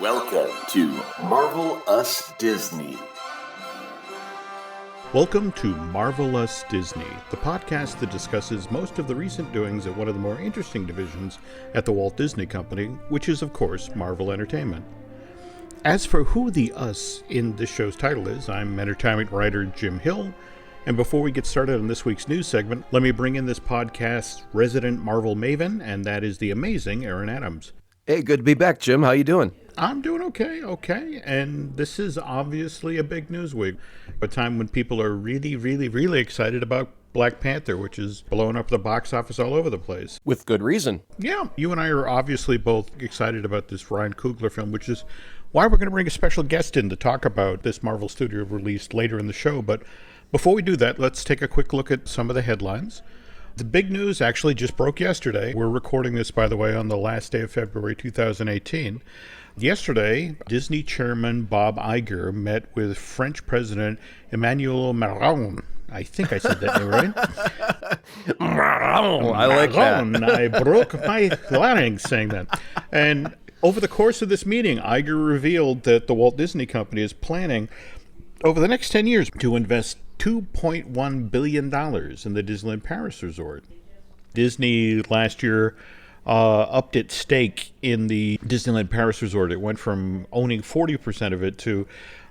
Welcome to Marvel Us Disney. Welcome to Marvel Us Disney, the podcast that discusses most of the recent doings at one of the more interesting divisions at the Walt Disney Company, which is, of course, Marvel Entertainment. As for who the us in this show's title is, I'm entertainment writer Jim Hill, and before we get started on this week's news segment, let me bring in this podcast's resident Marvel maven, and that is the amazing Aaron Adams. Hey, good to be back, Jim. How you doing? I'm doing okay. And this is obviously a big news week, a time when people are really excited about Black Panther, which is blowing up the box office all over the place. With good reason. Yeah, you and I are obviously both excited about this Ryan Coogler film, which is why we're going to bring a special guest in to talk about this Marvel Studio release later in the show. But before we do that, let's take a quick look at some of the headlines. The big news actually just broke yesterday. We're recording this, by the way, on the last day of February 2018. Yesterday, Disney chairman Bob Iger met with French President Emmanuel Macron. I think I said that name right. Macron. I like that. I broke my larynx saying that. And over the course of this meeting, Iger revealed that the Walt Disney Company is planning over the next 10 years to invest $2.1 billion in the Disneyland Paris resort. Disney last year upped its stake in the Disneyland Paris resort. It went from owning 40% of it to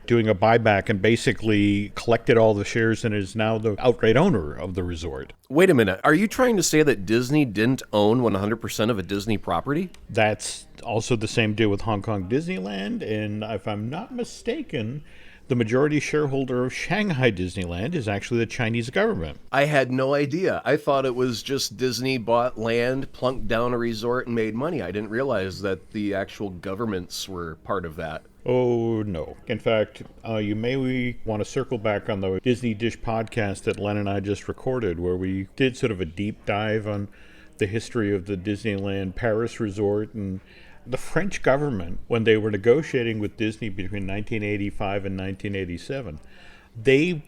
doing a buyback and basically collected all the shares and is now the outright owner of the resort. Wait a minute. Are you trying to say that Disney didn't own 100% of a Disney property? That's also the same deal with Hong Kong Disneyland, and if I'm not mistaken, the majority shareholder of Shanghai Disneyland is actually the Chinese government. I had no idea. I thought it was just Disney bought land, plunked down a resort, and made money. I didn't realize that the actual governments were part of that. Oh, no. In fact, you may want to circle back on the Disney Dish podcast that Len and I just recorded, where we did sort of a deep dive on the history of the Disneyland Paris resort. And the French government, when they were negotiating with Disney between 1985 and 1987, they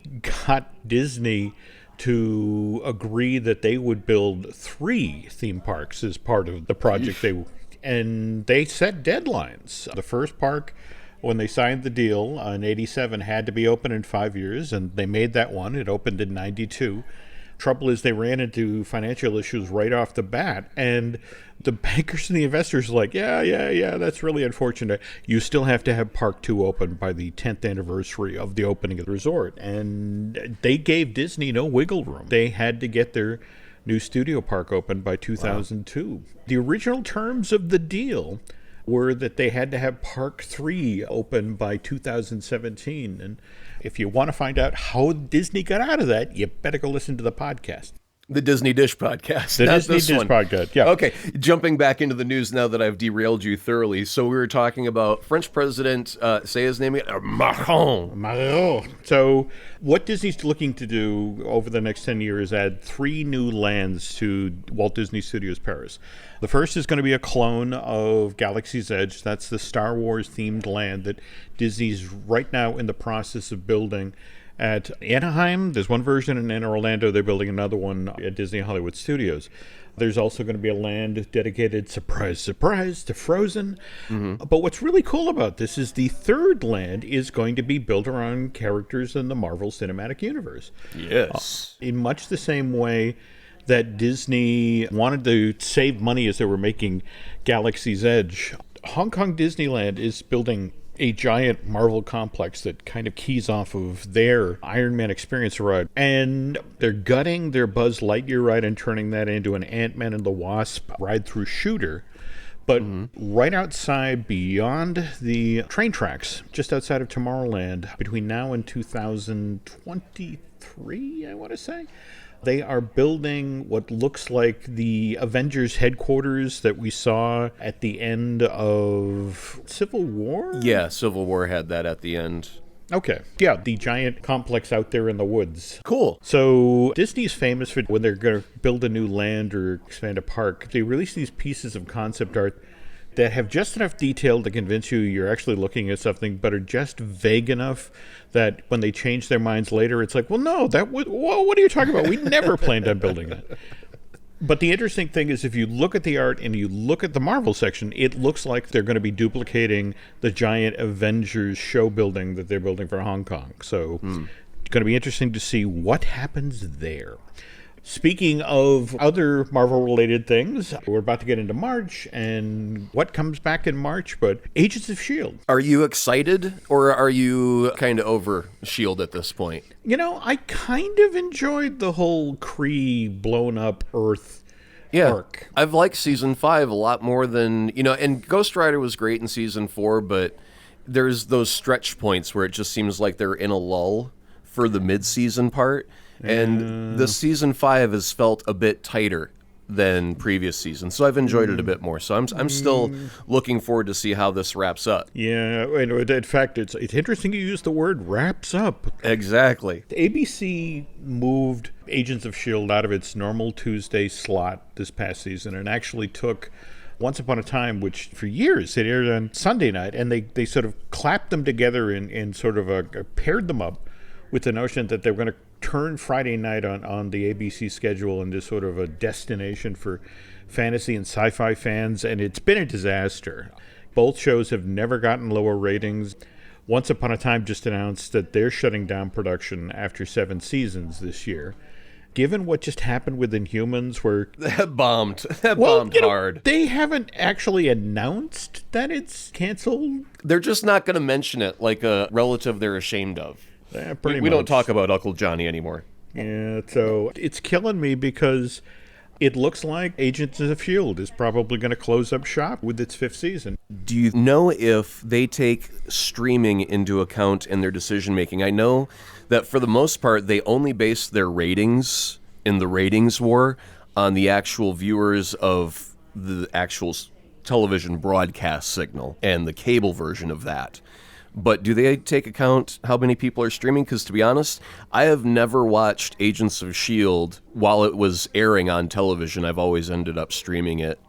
got Disney to agree that they would build 3 theme parks as part of the project. And they set deadlines. The first park, when they signed the deal in 87, had to be open in 5 years, and they made that one. It opened in 92. Trouble is they ran into financial issues right off the bat, and the bankers and the investors are like, yeah, that's really unfortunate. You still have to have Park 2 open by the 10th anniversary of the opening of the resort. And they gave Disney no wiggle room. They had to get their new studio park open by 2002. Wow. The original terms of the deal were that they had to have Park 3 open by 2017. And if you want to find out how Disney got out of that, you better go listen to the podcast. The Disney Dish podcast. The Disney Dish podcast, yeah. Okay, jumping back into the news now that I've derailed you thoroughly. So we were talking about French President, say his name again, Macron. So what Disney's looking to do over the next 10 years is add 3 new lands to Walt Disney Studios Paris. The first is going to be a clone of Galaxy's Edge. That's the Star Wars-themed land that Disney's right now in the process of building at Anaheim. There's one version, and in Orlando they're building another one at Disney Hollywood Studios. There's also going to be a land dedicated, surprise, to Frozen. Mm-hmm. But what's really cool about this is the third land is going to be built around characters in the Marvel Cinematic Universe. Yes. In much the same way that Disney wanted to save money as they were making Galaxy's Edge, Hong Kong Disneyland is building a giant Marvel complex that kind of keys off of their Iron Man experience ride. And they're gutting their Buzz Lightyear ride and turning that into an Ant-Man and the Wasp ride-through shooter. But right outside, beyond the train tracks, just outside of Tomorrowland, between now and 2023, I want to say, they are building what looks like the Avengers headquarters that we saw at the end of Civil War? Yeah, Civil War had that at the end. Okay. Yeah, the giant complex out there in the woods. Cool. So Disney's famous for when they're going to build a new land or expand a park, they release these pieces of concept art that have just enough detail to convince you you're actually looking at something, but are just vague enough that when they change their minds later, it's like, well, no, what are you talking about? We never planned on building that. But the interesting thing is if you look at the art and you look at the Marvel section, it looks like they're going to be duplicating the giant Avengers show building that they're building for Hong Kong. So it's going to be interesting to see what happens there. Speaking of other Marvel-related things, we're about to get into March, and what comes back in March but Agents of S.H.I.E.L.D. Are you excited, or are you kind of over S.H.I.E.L.D. at this point? You know, I kind of enjoyed the whole Kree blown-up Earth arc. I've liked Season 5 a lot more than, and Ghost Rider was great in Season 4, but there's those stretch points where it just seems like they're in a lull for the mid-season part. And the Season 5 has felt a bit tighter than previous seasons, so I've enjoyed it a bit more. So I'm still looking forward to see how this wraps up. Yeah, and in fact, it's interesting you use the word wraps up. Exactly. ABC moved Agents of S.H.I.E.L.D. out of its normal Tuesday slot this past season and actually took Once Upon a Time, which for years it aired on Sunday night, and they sort of clapped them together in sort of paired them up with the notion that they were going to turn Friday night on the ABC schedule into sort of a destination for fantasy and sci-fi fans, and it's been a disaster. Both shows have never gotten lower ratings. Once Upon a Time just announced that they're shutting down production after 7 seasons this year. Given what just happened with Inhumans, where That bombed hard. They haven't actually announced that it's canceled. They're just not going to mention it like a relative they're ashamed of. Yeah, we don't talk about Uncle Johnny anymore. Yeah, so it's killing me because it looks like Agents of S.H.I.E.L.D. is probably going to close up shop with its 5th season. Do you know if they take streaming into account in their decision-making? I know that for the most part, they only base their ratings in the ratings war on the actual viewers of the actual television broadcast signal and the cable version of that. But do they take account how many people are streaming? Because to be honest, I have never watched Agents of S.H.I.E.L.D. while it was airing on television. I've always ended up streaming it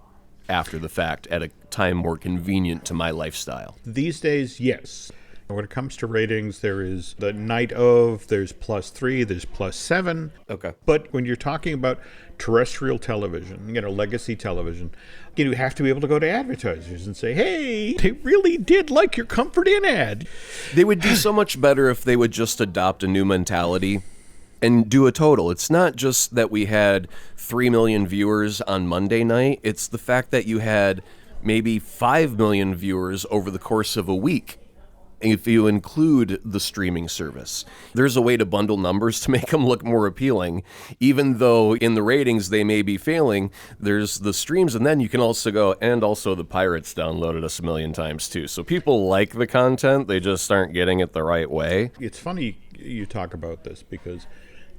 after the fact at a time more convenient to my lifestyle. These days, yes. When it comes to ratings, there is the night of, there's +3, there's +7. Okay. But when you're talking about terrestrial television, legacy television, you have to be able to go to advertisers and say, hey, they really did like your Comfort Inn ad. They would do so much better if they would just adopt a new mentality and do a total. It's not just that we had 3 million viewers on Monday night. It's the fact that you had maybe 5 million viewers over the course of a week. If you include the streaming service, there's a way to bundle numbers to make them look more appealing. Even though in the ratings they may be failing, there's the streams, and then you can also go, and also the pirates downloaded us 1 million times too. So people like the content, they just aren't getting it the right way. It's funny you talk about this because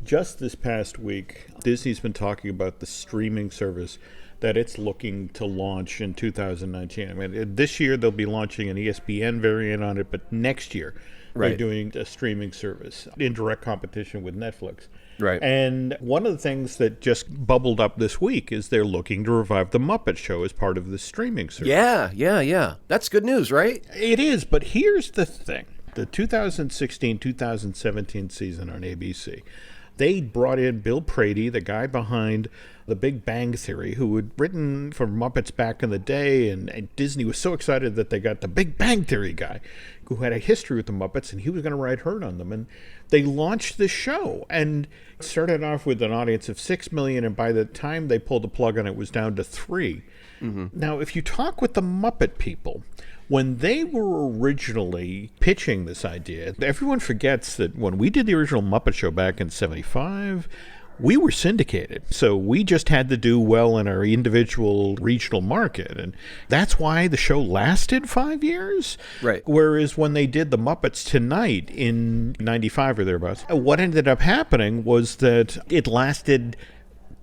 just this past week, Disney's been talking about the streaming service that it's looking to launch in 2019. I mean, this year they'll be launching an ESPN variant on it, but next year they're doing a streaming service in direct competition with Netflix. Right. And one of the things that just bubbled up this week is they're looking to revive The Muppet Show as part of the streaming service. Yeah. That's good news, right? It is, but here's the thing. The 2016-2017 season on ABC, they brought in Bill Prady, the guy behind The Big Bang Theory, who had written for Muppets back in the day, and Disney was so excited that they got the Big Bang Theory guy, who had a history with the Muppets, and he was going to write Hurt on them. And they launched the show, and it started off with an audience of 6 million, and by the time they pulled the plug on it, was down to 3. Mm-hmm. Now, if you talk with the Muppet people, when they were originally pitching this idea, everyone forgets that when we did the original Muppet Show back in 1975, we were syndicated. So we just had to do well in our individual regional market. And that's why the show lasted 5 years. Right. Whereas when they did the Muppets Tonight in 95 or thereabouts, what ended up happening was that it lasted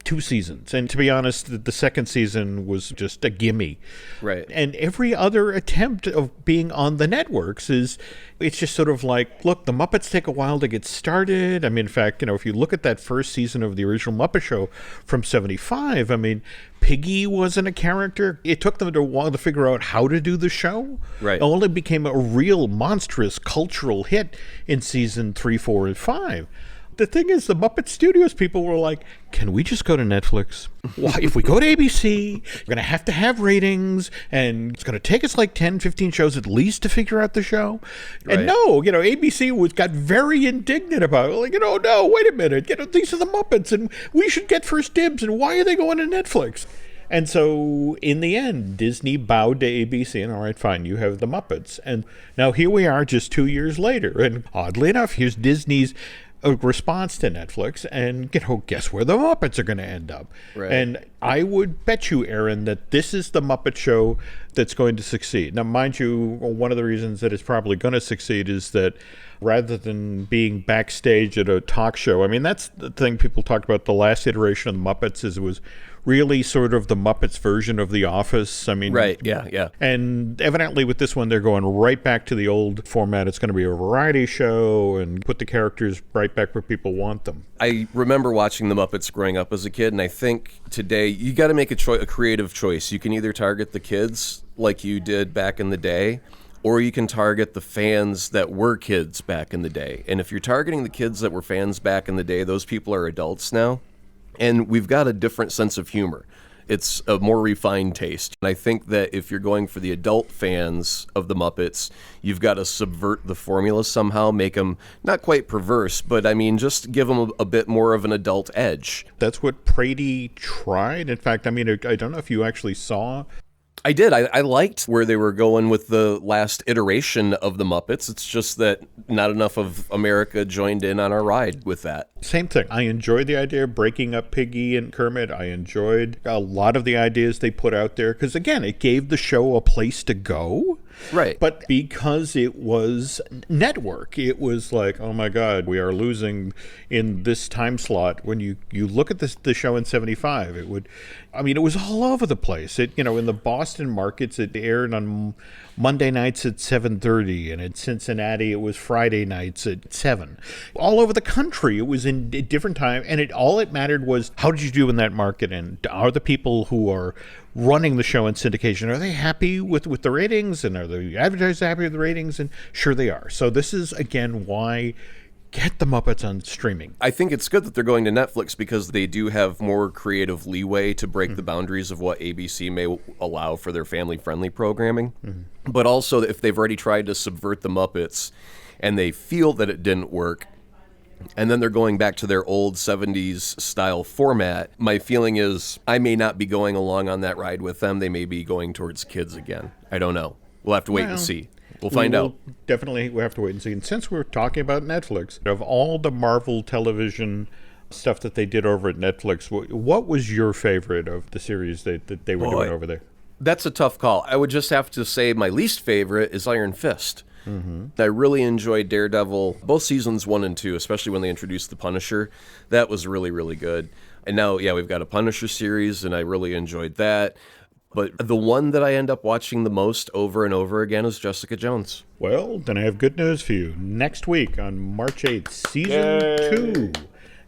2 seasons. And to be honest, the second season was just a gimme. Right. And every other attempt of being on the networks it's just sort of like, look, the Muppets take a while to get started. I mean, in fact, if you look at that first season of the original Muppet Show from 1975, I mean, Piggy wasn't a character. It took them a while to figure out how to do the show. Right. It only became a real monstrous cultural hit in season 3, 4, and 5. The thing is, the Muppet Studios people were like, can we just go to Netflix? Why, if we go to ABC, we're going to have ratings, and it's going to take us like 10, 15 shows at least to figure out the show. Right. And no, ABC got very indignant about it. Like, no, wait a minute. These are the Muppets, and we should get first dibs, and why are they going to Netflix? And so, in the end, Disney bowed to ABC, and all right, fine, you have the Muppets. And now here we are just 2 years later, and oddly enough, here's Disney's response to Netflix, and guess where the Muppets are going to end up. Right. And I would bet you, Aaron, that this is the Muppet Show that's going to succeed. Now, mind you, one of the reasons that it's probably going to succeed is that rather than being backstage at a talk show, I mean, that's the thing people talked about. The last iteration of the Muppets is it was really sort of the Muppets version of The Office. I mean, right, yeah. And evidently with this one, they're going right back to the old format. It's going to be a variety show and put the characters right back where people want them. I remember watching the Muppets growing up as a kid, and I think today you got to make a creative choice. You can either target the kids like you did back in the day, or you can target the fans that were kids back in the day. And if you're targeting the kids that were fans back in the day, those people are adults now. And we've got a different sense of humor. It's a more refined taste. And I think that if you're going for the adult fans of the Muppets, you've got to subvert the formula somehow, make them not quite perverse, but I mean, just give them a bit more of an adult edge. That's what Prady tried. In fact, I mean, I don't know if you actually saw. I did. I liked where they were going with the last iteration of the Muppets. It's just that not enough of America joined in on our ride with that. Same thing. I enjoyed the idea of breaking up Piggy and Kermit. I enjoyed a lot of the ideas they put out there because, again, it gave the show a place to go. Right. But because it was network, it was like, oh my God, we are losing in this time slot. When you look at the show in 75, it was all over the place. It, in the Boston markets, it aired on Monday nights at 7:30, and in Cincinnati, it was Friday nights at 7. All over the country, it was in a different time, and all it mattered was how did you do in that market, and are the people who are running the show in syndication, are they happy with the ratings, and are the advertisers happy with the ratings? And sure they are. So this is, again, why get the Muppets on streaming. I think it's good that they're going to Netflix because they do have more creative leeway to break the boundaries of what ABC may allow for their family-friendly programming. Mm-hmm. But also, if they've already tried to subvert the Muppets and they feel that it didn't work, and then they're going back to their old 70s style format, my feeling is I may not be going along on that ride with them. They may be going towards kids again. I don't know. We'll have to wait and see. We'll find out. Definitely, we'll have to wait and see. And since we're talking about Netflix, of all the Marvel television stuff that they did over at Netflix, what was your favorite of the series that they were doing over there? That's a tough call. I would just have to say my least favorite is Iron Fist. Mm-hmm. I really enjoyed Daredevil, both seasons 1 and 2, especially when they introduced the Punisher. That was really, really good. And now, we've got a Punisher series, and I really enjoyed that. But the one that I end up watching the most over and over again is Jessica Jones. Well, then I have good news for you. Next week on March 8th, Season 2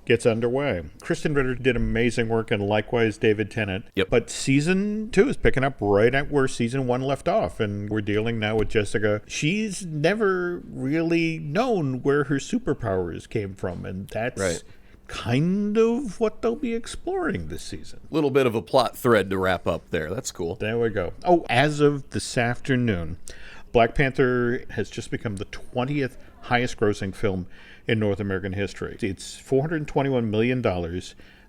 gets underway. Kristen Ritter did amazing work, and likewise David Tennant. Yep. But Season 2 is picking up right at where Season 1 left off, and we're dealing now with Jessica. She's never really known where her superpowers came from, and that's... Right. Kind of what they'll be exploring this season. A little bit of a plot thread to wrap up there. That's cool. There we go. Oh, as of this afternoon, Black Panther has just become the 20th highest grossing film in North American history. It's $421 million,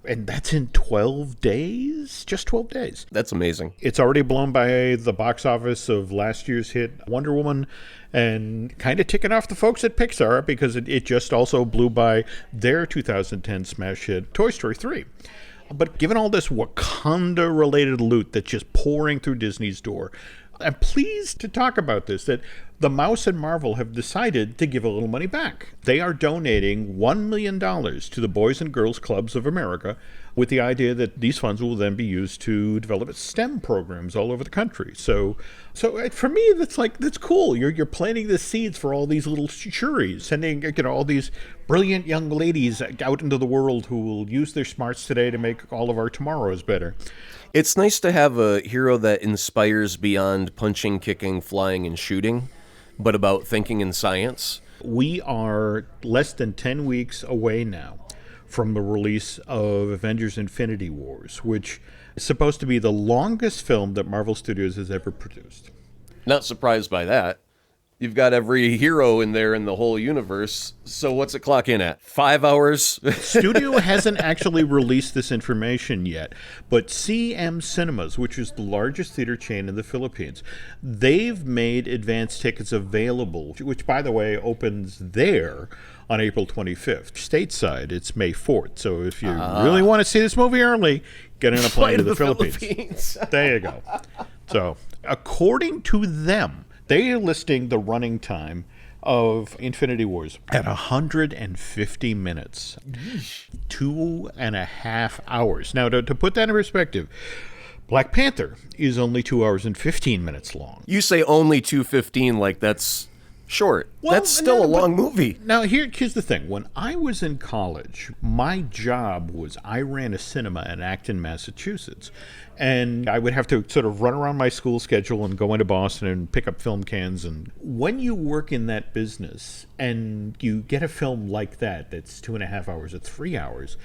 and that's in 12 days? Just 12 days. That's amazing. It's already blown by the box office of last year's hit, Wonder Woman, and kind of ticking off the folks at Pixar because it just also blew by their 2010 smash hit, Toy Story 3. But given all this Wakanda-related loot that's just pouring through Disney's door, I'm pleased to talk about this, that the Mouse and Marvel have decided to give a little money back. They are donating $1 million to the Boys and Girls Clubs of America with the idea that these funds will then be used to develop STEM programs all over the country. So for me, that's cool. You're planting the seeds for all these little shuris, sending all these brilliant young ladies out into the world who will use their smarts today to make all of our tomorrows better. It's nice to have a hero that inspires beyond punching, kicking, flying, and shooting, but about thinking and science. We are less than 10 weeks away now from the release of Avengers Infinity Wars, which is supposed to be the longest film that Marvel Studios has ever produced. Not surprised by that. You've got every hero in there in the whole universe. So what's it clock in at? 5 hours? Studio hasn't actually released this information yet, but CM Cinemas, which is the largest theater chain in the Philippines, they've made advance tickets available, which, by the way, opens there on April 25th. Stateside, it's May 4th. So if you really want to see this movie early, get on a plane to the Philippines. There you go. So, according to them, they are listing the running time of Infinity Wars at 150 minutes. 2.5 hours. Now, to put that in perspective, Black Panther is only 2 hours and 15 minutes long. You say only 2:15 like that's short. Well, that's still a long movie. Now, here's the thing. When I was in college, my job was I ran a cinema in Acton, Massachusetts. And I would have to sort of run around my school schedule and go into Boston and pick up film cans. And when you work in that business and you get a film like that that's 2.5 hours or 3 hours,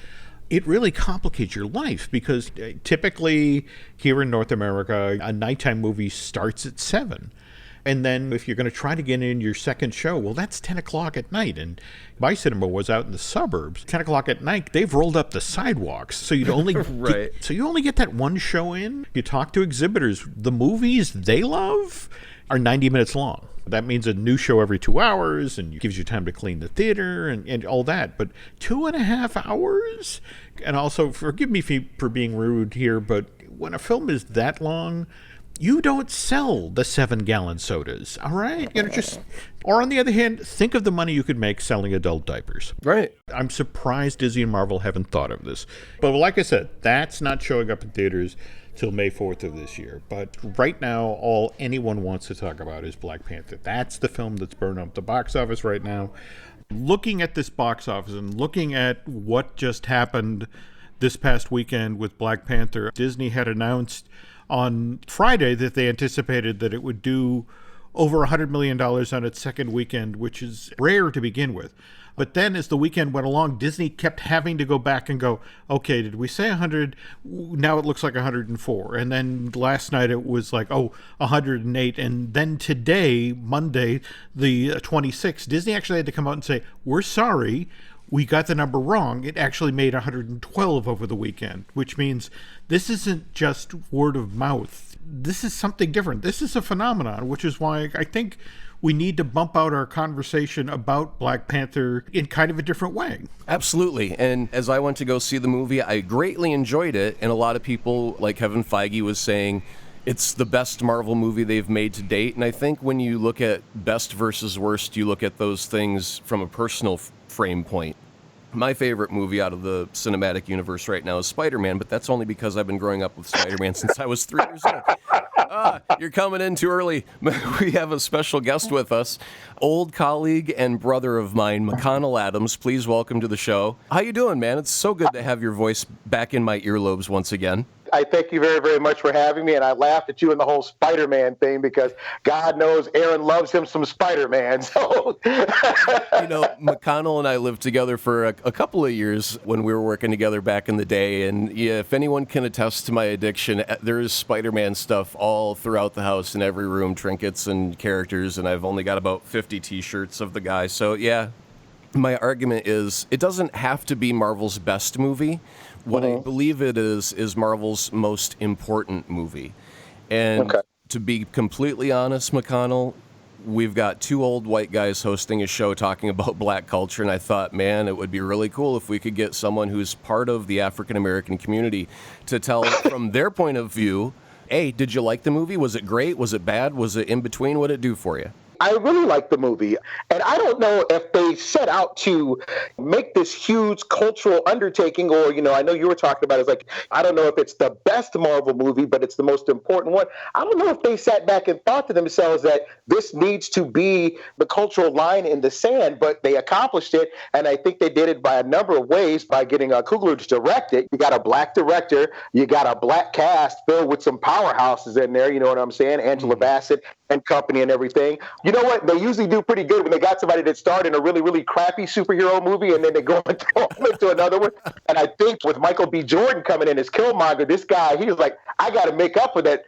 it really complicates your life because typically here in North America, a nighttime movie starts at 7. And then if you're going to try to get in your second show, well, that's 10 o'clock at night. And my cinema was out in the suburbs. 10 o'clock at night, they've rolled up the sidewalks. So you'd only right. you only get that one show in. You talk to exhibitors. The movies they love are 90 minutes long. That means a new show every 2 hours and it gives you time to clean the theater and all that. But 2.5 hours? And also, forgive me for being rude here, but when a film is that long, you don't sell the 7-gallon sodas, all right? Or on the other hand, think of the money you could make selling adult diapers. Right. I'm surprised Disney and Marvel haven't thought of this. But like I said, that's not showing up in theaters till May 4th of this year. But right now, all anyone wants to talk about is Black Panther. That's the film that's burning up the box office right now. Looking at this box office and looking at what just happened this past weekend with Black Panther, Disney had announced on Friday that they anticipated that it would do over $100 million on its second weekend, which is rare to begin with. But then as the weekend went along, Disney kept having to go back and go, okay, did we say 100? Now it looks like 104. And then last night it was like, 108. And then today, Monday, the 26th, Disney actually had to come out and say, we're sorry. We got the number wrong. It actually made 112 over the weekend, which means this isn't just word of mouth. This is something different. This is a phenomenon, which is why I think we need to bump out our conversation about Black Panther in kind of a different way. Absolutely. And as I went to go see the movie, I greatly enjoyed it. And a lot of people, like Kevin Feige was saying, it's the best Marvel movie they've made to date. And I think when you look at best versus worst, you look at those things from a personal frame point. My favorite movie out of the cinematic universe right now is Spider-Man, but that's only because I've been growing up with Spider-Man since I was 3 years old. You're coming in too early. We have a special guest with us, old colleague and brother of mine, McConnell Adams. Please welcome to the show. How you doing, man? It's so good to have your voice back in my earlobes once again. I thank you very, very much for having me, and I laughed at you and the whole Spider-Man thing because God knows Aaron loves him some Spider-Man. So, McConnell and I lived together for a couple of years when we were working together back in the day, and yeah, if anyone can attest to my addiction, there is Spider-Man stuff all throughout the house in every room, trinkets and characters, and I've only got about 50 T-shirts of the guy. So yeah, my argument is it doesn't have to be Marvel's best movie. What I believe it is Marvel's most important movie. And to be completely honest, McConnell, we've got 2 old white guys hosting a show talking about black culture, and I thought, man, it would be really cool if we could get someone who's part of the African-American community to tell from their point of view, hey, did you like the movie? Was it great? Was it bad? Was it in between? What did it do for you? I really like the movie, and I don't know if they set out to make this huge cultural undertaking, or, I know you were talking about it's like, I don't know if it's the best Marvel movie, but it's the most important one. I don't know if they sat back and thought to themselves that this needs to be the cultural line in the sand, but they accomplished it, and I think they did it by a number of ways by getting Coogler to direct it. You got a black director, you got a black cast filled with some powerhouses in there, you know what I'm saying? Angela Bassett, and company and everything. You know what? They usually do pretty good when they got somebody that starred in a really, really crappy superhero movie and then they go into another one. And I think with Michael B. Jordan coming in as Killmonger, this guy, he was like, I got to make up for that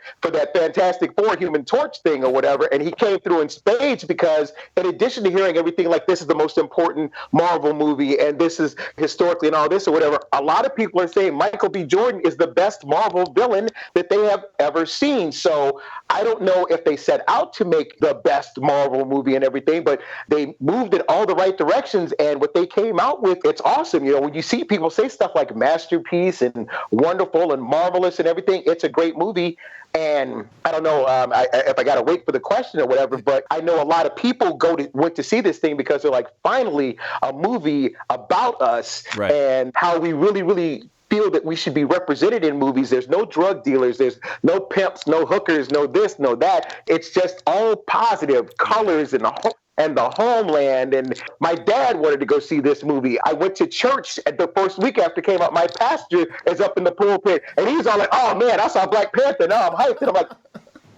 Fantastic Four Human Torch thing or whatever. And he came through in spades because in addition to hearing everything like this is the most important Marvel movie and this is historically and all this or whatever, a lot of people are saying Michael B. Jordan is the best Marvel villain that they have ever seen. So I don't know if they set out to make the best Marvel movie and everything, but they moved in all the right directions. And what they came out with, it's awesome. You know, when you see people say stuff like masterpiece and wonderful and marvelous and everything, it's a great movie. And I don't know if I got to wait for the question or whatever, but I know a lot of people went to see this thing because they're like, finally, a movie about us and how we really, really feel that we should be represented in movies. There's no drug dealers, there's no pimps, no hookers, no this, no that. It's just all positive colors and the homeland. And my dad wanted to go see this movie. I went to church at the first week after it came out. My pastor is up in the pulpit, and he's all like, oh, man, I saw Black Panther. Now I'm hyped. And I'm like,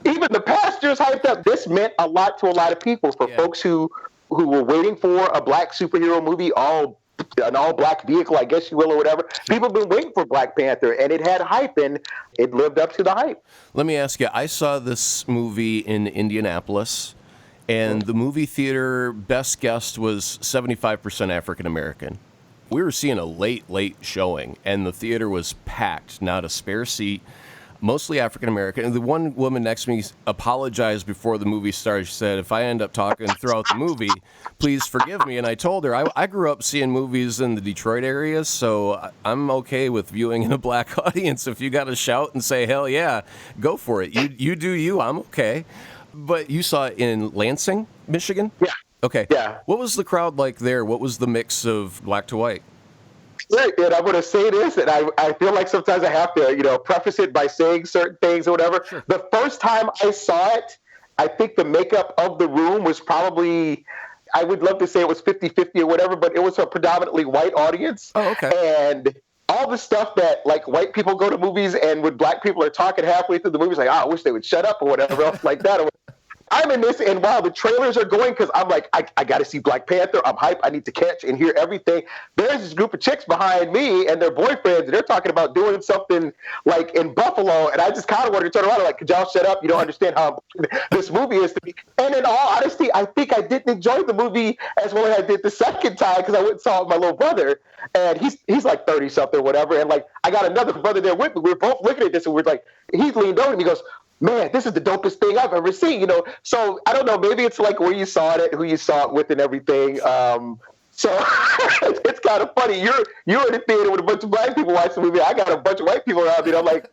even the pastor's hyped up. This meant a lot to a lot of people, for folks who were waiting for a Black superhero movie, an all-Black vehicle, I guess you will, or whatever. People have been waiting for Black Panther, and it had hype, and it lived up to the hype. Let me ask you, I saw this movie in Indianapolis, and the movie theater best guest was 75% African American. We were seeing a late showing, and the theater was packed, not a spare seat, mostly African American. And the one woman next to me apologized before the movie started. She said, if I end up talking throughout the movie, please forgive me. And I told her, I grew up seeing movies in the Detroit area, so I'm okay with viewing in a Black audience. If you got to shout and say, hell yeah, go for it. You do you, I'm okay. But you saw it in Lansing, Michigan? Yeah. Okay. Yeah. What was the crowd like there? What was the mix of black to white? Right, and I'm going to say this, and I feel like sometimes I have to, preface it by saying certain things or whatever. Sure. The first time I saw it, I think the makeup of the room was probably, I would love to say it was 50-50 or whatever, but it was a predominantly white audience. Oh, okay. And all the stuff that, like, white people go to movies and when Black people are talking halfway through the movie, it's like, I wish they would shut up or whatever else like that. I'm in this, and while the trailers are going, because I'm like, I got to see Black Panther. I'm hyped. I need to catch and hear everything. There's this group of chicks behind me and their boyfriends, and they're talking about doing something like in Buffalo, and I just kind of wanted to turn around and like, could y'all shut up? You don't understand how this movie is to me. And in all honesty, I think I didn't enjoy the movie as well as I did the second time because I went and saw it with my little brother, and he's like 30-something or whatever, and like I got another brother there with me. We were both looking at this, and we're like, he leaned over and he goes, man, this is the dopest thing I've ever seen, So I don't know, maybe it's like where you saw it, who you saw it with and everything. So it's kind of funny. You're in the theater with a bunch of Black people watching the movie. I got a bunch of white people around me. And I'm like,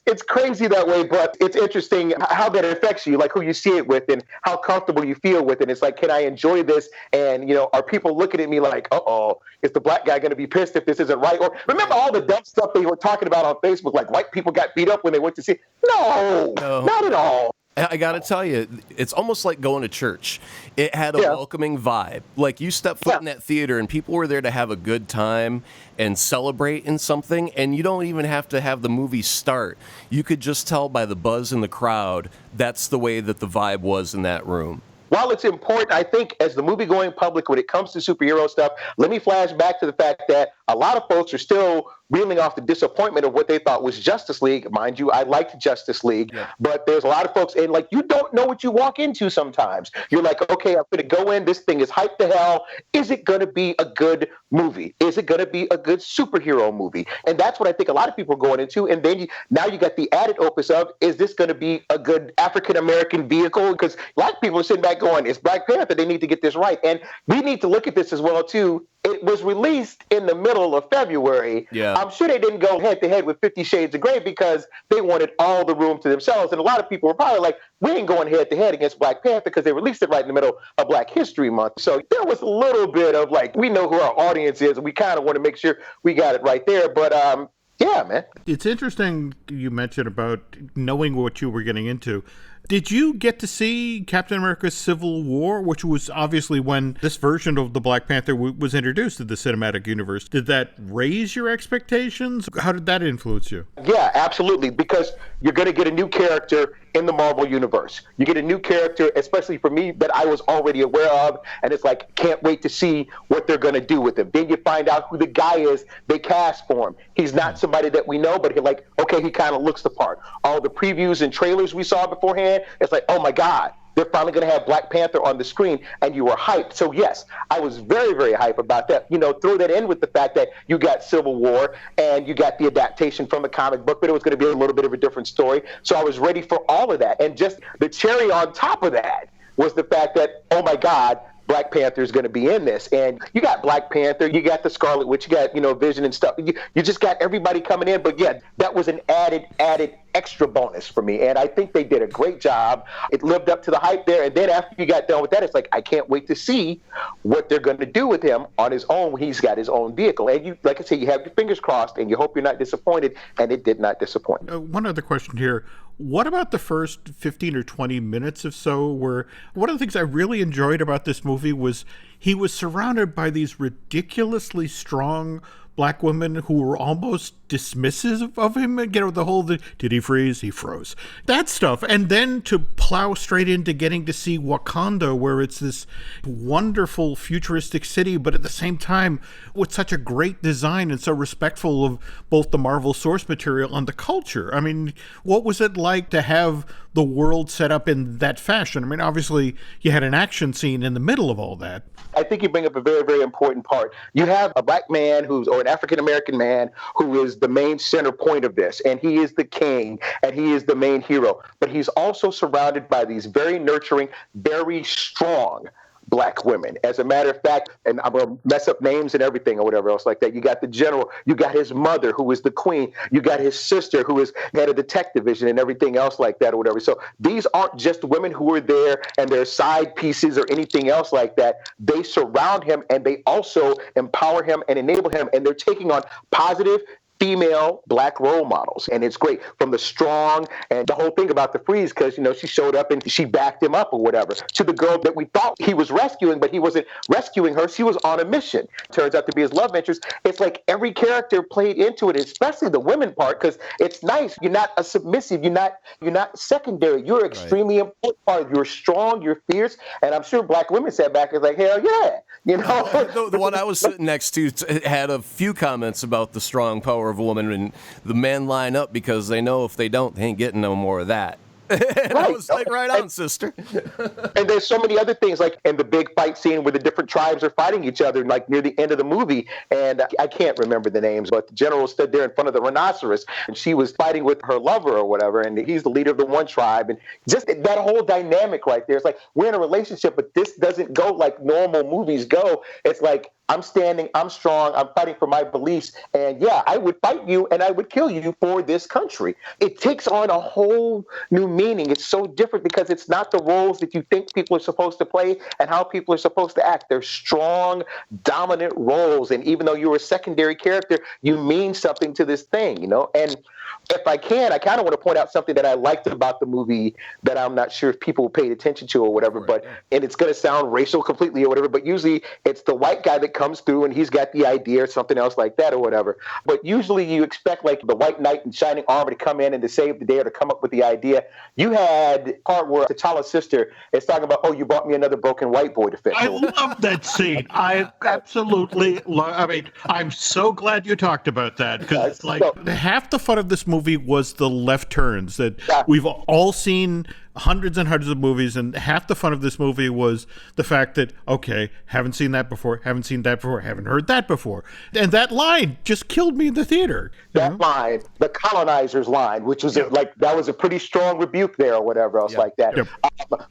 it's crazy that way, but it's interesting how that affects you, like who you see it with and how comfortable you feel with it. It's like, can I enjoy this? And, are people looking at me like, uh-oh, is the Black guy going to be pissed if this isn't right? Or remember all the dumb stuff they were talking about on Facebook, like white people got beat up when they went to see it? No, not at all. I got to tell you, it's almost like going to church. It had a welcoming vibe. Like you step foot in that theater and people were there to have a good time and celebrate in something. And you don't even have to have the movie start. You could just tell by the buzz in the crowd, that's the way that the vibe was in that room. While it's important, I think as the movie going public, when it comes to superhero stuff, let me flash back to the fact that a lot of folks are still reeling off the disappointment of what they thought was Justice League. Mind you, I liked Justice League, but there's a lot of folks, and like, you don't know what you walk into sometimes. You're like, okay, I'm going to go in. This thing is hyped to hell. Is it going to be a good movie? Is it going to be a good superhero movie? And that's what I think a lot of people are going into. And then now you got the added opus of, is this going to be a good African-American vehicle? Because a lot of people are sitting back going, it's Black Panther. They need to get this right. And we need to look at this as well, too. It was released in the middle of February. Yeah. I'm sure they didn't go head-to-head with 50 Shades of Grey because they wanted all the room to themselves. And a lot of people were probably like, we ain't going head-to-head against Black Panther because they released it right in the middle of Black History Month. So there was a little bit of like, we know who our audience is, and we kind of want to make sure we got it right there. But yeah, man. It's interesting you mentioned about knowing what you were getting into. Did you get to see Captain America Civil War, which was obviously when this version of the Black Panther was introduced to the cinematic universe? Did that raise your expectations? How did that influence you? Yeah, absolutely, because you're going to get a new character in the Marvel universe. You get a new character, especially for me, that I was already aware of, and it's like, can't wait to see what they're going to do with him. Then you find out who the guy is they cast for him. He's not somebody that we know, but you're like, okay, he kind of looks the part. All the previews and trailers we saw beforehand, it's like, oh my God, they're finally going to have Black Panther on the screen, and you were hyped. So yes, I was very, very hyped about that. Throw that in with the fact that you got Civil War and you got the adaptation from the comic book, but it was going to be a little bit of a different story. So I was ready for all of that. And just the cherry on top of that was the fact that, oh my God, Black Panther is going to be in this. And you got Black Panther, you got the Scarlet Witch, you got, Vision and stuff. You just got everybody coming in. But yeah, that was an added extra bonus for me. And I think they did a great job. It lived up to the hype there. And then after you got done with that, it's like, I can't wait to see what they're going to do with him on his own when he's got his own vehicle. And you, like I said, you have your fingers crossed and you hope you're not disappointed. And it did not disappoint. One other question here. What about the first 15 or 20 minutes or so, where one of the things I really enjoyed about this movie was he was surrounded by these ridiculously strong Black women who were almost dismissive of him. Did he freeze? He froze. That stuff. And then to plow straight into getting to see Wakanda, where it's this wonderful futuristic city, but at the same time with such a great design and so respectful of both the Marvel source material and the culture. I mean, what was it like to have the world set up in that fashion? I mean, obviously you had an action scene in the middle of all that. I think you bring up a very, very important part. You have a Black man or an African-American man who is the main center point of this, and he is the king, and he is the main hero. But he's also surrounded by these very nurturing, very strong Black women. As a matter of fact, and I'm going to mess up names and everything or whatever else like that. You got the general, you got his mother who is the queen, you got his sister who is head of the tech division and everything else like that or whatever. So these aren't just women who are there and they're side pieces or anything else like that. They surround him and they also empower him and enable him, and they're taking on positive female Black role models. And it's great, from the strong and the whole thing about the freeze, because, she showed up and she backed him up or whatever, to the girl that we thought he was rescuing, but he wasn't rescuing her. She was on a mission. Turns out to be his love interest. It's like every character played into it, especially the women part, because it's nice. You're not a submissive. You're not secondary. You're extremely important part. You're strong. You're fierce. And I'm sure Black women sat back and was like, hell yeah. The one I was sitting next to had a few comments about the strong power of a woman, and the men line up because they know if they don't, they ain't getting no more of that. And I was like, right on, sister. And there's so many other things, like in the big fight scene where the different tribes are fighting each other, like near the end of the movie. And I can't remember the names, but the general stood there in front of the rhinoceros, and she was fighting with her lover or whatever, and he's the leader of the one tribe. And just that whole dynamic right there. It's like, we're in a relationship, but this doesn't go like normal movies go. It's like, I'm standing, I'm strong, I'm fighting for my beliefs, and yeah, I would fight you and I would kill you for this country. It takes on a whole new meaning. It's so different because it's not the roles that you think people are supposed to play and how people are supposed to act. They're strong, dominant roles, and even though you're a secondary character, you mean something to this thing, And if I can, I kind of want to point out something that I liked about the movie that I'm not sure if people paid attention to or whatever, and it's going to sound racial completely or whatever, but usually it's the white guy that comes through and he's got the idea or something else like that or whatever. But usually you expect like the white knight in shining armor to come in and to save the day or to come up with the idea. You had part where T'Challa's sister is talking about, oh, you brought me another broken white boy to fix. I love that scene. I absolutely love. I mean, I'm so glad you talked about that, because it's like half the fun of this movie was the left turns that we've all seen hundreds and hundreds of movies, and half the fun of this movie was the fact that, okay, haven't seen that before, haven't seen that before, haven't heard that before. And that line just killed me in the theater. That line, the colonizers line, which was that was a pretty strong rebuke there or whatever else like that.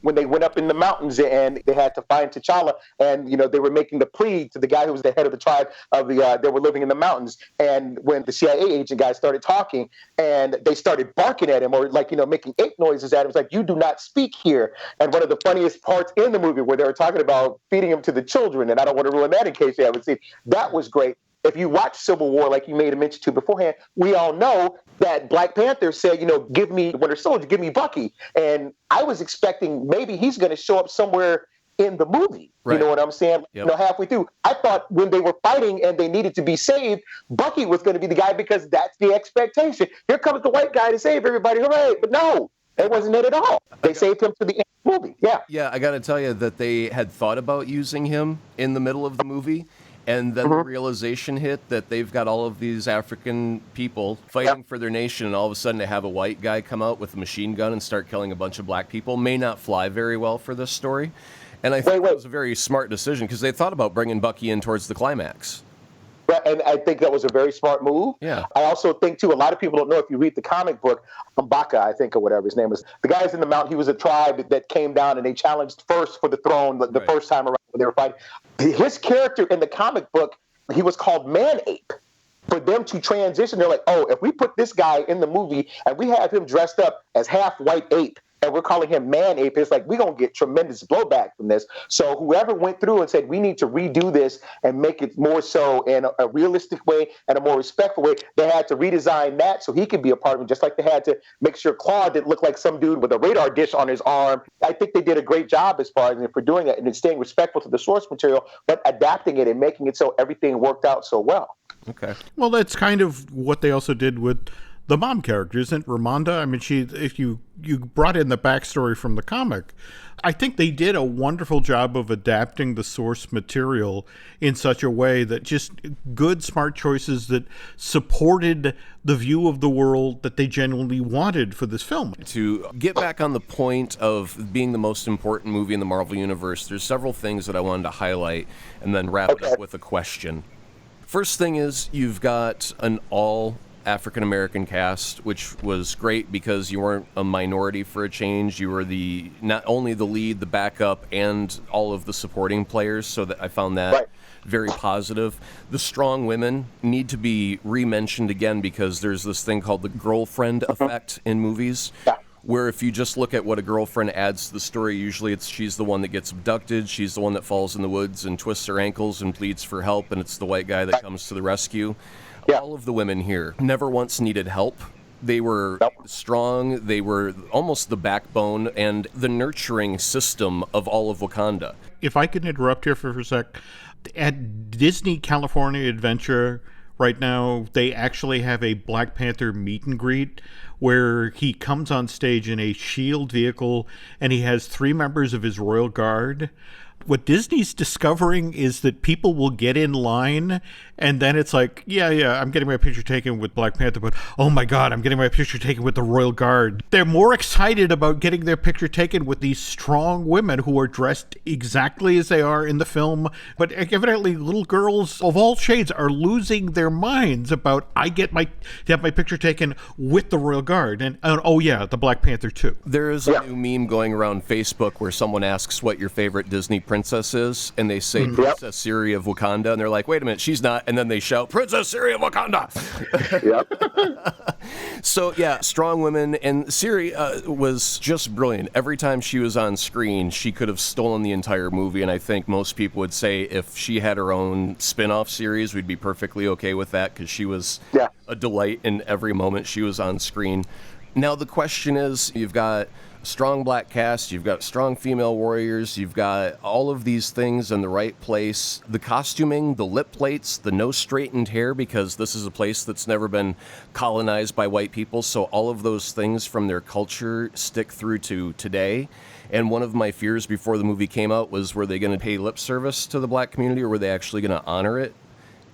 When they went up in the mountains and they had to find T'Challa, and they were making the plea to the guy who was the head of the tribe of they were living in the mountains, and when the CIA agent guy started talking and they started barking at him or making ape noises at him, it was like, you do not speak here. And one of the funniest parts in the movie where they were talking about feeding him to the children, and I don't want to ruin that in case you haven't seen, that was great. if you watch Civil War, like you made a mention to beforehand, we all know that Black Panther said, give me Winter Soldier, give me Bucky. And I was expecting maybe he's going to show up somewhere in the movie. Right. You know what I'm saying? Yep. Halfway through. I thought when they were fighting and they needed to be saved, Bucky was going to be the guy because that's the expectation. Here comes the white guy to save everybody. Hooray. But no, that wasn't it at all. They saved him to the end of the movie. Yeah. Yeah, I got to tell you that they had thought about using him in the middle of the movie. And then the realization hit that they've got all of these African people fighting for their nation, and all of a sudden to have a white guy come out with a machine gun and start killing a bunch of black people may not fly very well for this story. And I think it was a very smart decision because they thought about bringing Bucky in towards the climax. And I think that was a very smart move. Yeah. I also think, too, a lot of people don't know if you read the comic book, Mbaka, I think, or whatever his name is. The guy's in the mountain. He was a tribe that came down and they challenged first for the throne the first time around when they were fighting. His character in the comic book, he was called Man-Ape. For them to transition, they're like, oh, if we put this guy in the movie and we have him dressed up as half white ape, and we're calling him Man-Ape, it's like we're going to get tremendous blowback from this. So whoever went through and said, we need to redo this and make it more so in a realistic way and a more respectful way, they had to redesign that so he could be a part of it, just like they had to make sure Claude didn't look like some dude with a radar dish on his arm. I think they did a great job as far as for doing it and staying respectful to the source material, but adapting it and making it so everything worked out so well. Okay. Well, that's kind of what they also did with the mom character, isn't Ramonda? I mean, if you brought in the backstory from the comic, I think they did a wonderful job of adapting the source material in such a way that just good, smart choices that supported the view of the world that they genuinely wanted for this film. To get back on the point of being the most important movie in the Marvel Universe, there's several things that I wanted to highlight and then wrap it up with a question. First thing is, you've got an all African-American cast, which was great because you weren't a minority for a change. You were not only the lead, the backup, and all of the supporting players, so that I found that very positive. The strong women need to be re-mentioned again because there's this thing called the girlfriend effect in movies, where if you just look at what a girlfriend adds to the story, usually she's the one that gets abducted, she's the one that falls in the woods and twists her ankles and pleads for help, and it's the white guy that comes to the rescue. All of the women here never once needed help. They were strong. They were almost the backbone and the nurturing system of all of Wakanda. If I could interrupt here for a sec, at Disney California Adventure right now, they actually have a Black Panther meet and greet where he comes on stage in a S.H.I.E.L.D. vehicle and he has 3 members of his Royal Guard. What Disney's discovering is that people will get in line and then it's like, yeah, I'm getting my picture taken with Black Panther, but oh my God, I'm getting my picture taken with the Royal Guard. They're more excited about getting their picture taken with these strong women who are dressed exactly as they are in the film. But evidently little girls of all shades are losing their minds about, to have my picture taken with the Royal Guard. And oh yeah, the Black Panther too. There is a new meme going around Facebook where someone asks what your favorite Disney princess is, and they say Princess Siri of Wakanda, and they're like, wait a minute, she's not, and then they shout, Princess Siri of Wakanda! So, yeah, strong women, and Siri was just brilliant. Every time she was on screen, she could have stolen the entire movie, and I think most people would say if she had her own spin-off series, we'd be perfectly okay with that, because she was a delight in every moment she was on screen. Now, the question is, you've got strong black cast, you've got strong female warriors, you've got all of these things in the right place. The costuming, the lip plates, the no straightened hair, because this is a place that's never been colonized by white people, so all of those things from their culture stick through to today. And one of my fears before the movie came out was, were they going to pay lip service to the black community, or were they actually going to honor it